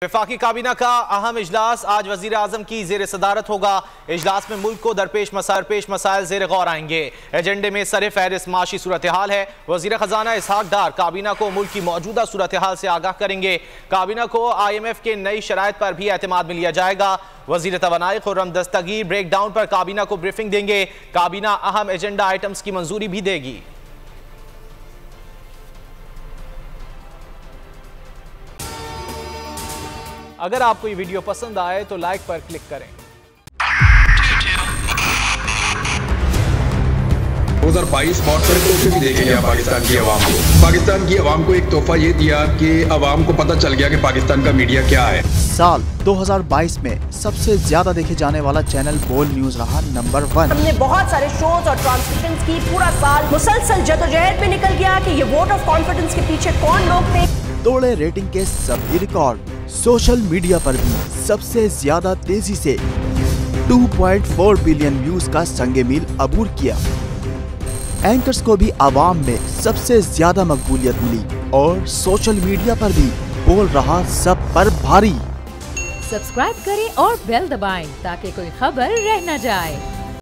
वफाकी काबीना का अहम इजलास आज वजीर आजम की जेर सदारत होगा। इजलास में मुल्क को दरपेश मसाइल जेर गौर आएंगे। एजेंडे में सर फहरिस्त माशी सूरत हाल है। वजीर खजाना इसहाक डार काबीना को मुल्क की मौजूदा सूरत हाल से आगाह करेंगे। काबीना को IMF के नई शराइत पर भी एतमाद में लिया जाएगा। वजीर तवानाई खुर्रम दस्तगीर ब्रेक डाउन पर काबीना को ब्रीफिंग देंगे। काबीना अहम एजेंडा आइटम्स की मंजूरी भी देगी। अगर आपको ये वीडियो पसंद आए तो लाइक पर क्लिक करें। 2022 बहुत सारे तोहफे भी देखे गया पाकिस्तान की आवाम को। पाकिस्तान की आवाम को एक तोहफा ये दिया कि आवाम को पता चल गया कि पाकिस्तान का मीडिया क्या है। साल 2022 में सबसे ज्यादा देखे जाने वाला चैनल बोल न्यूज रहा नंबर 1। हमने बहुत सारे शोज और ट्रांसमिशंस की। पूरा साल मुसलसल जदोजहद में निकल गया कि ये वोट ऑफ कॉन्फिडेंस के पीछे कौन लोग थे। तोड़े रेटिंग के सभी रिकॉर्ड। सोशल मीडिया पर भी सबसे ज्यादा तेजी से 2.4 बिलियन व्यूज का संगे मील अबूर किया। एंकर्स को भी आवाम में सबसे ज्यादा मकबूलियत मिली और सोशल मीडिया पर भी बोल रहा सब पर भारी। सब्सक्राइब करें और बेल दबाएं ताकि कोई खबर रह न जाए।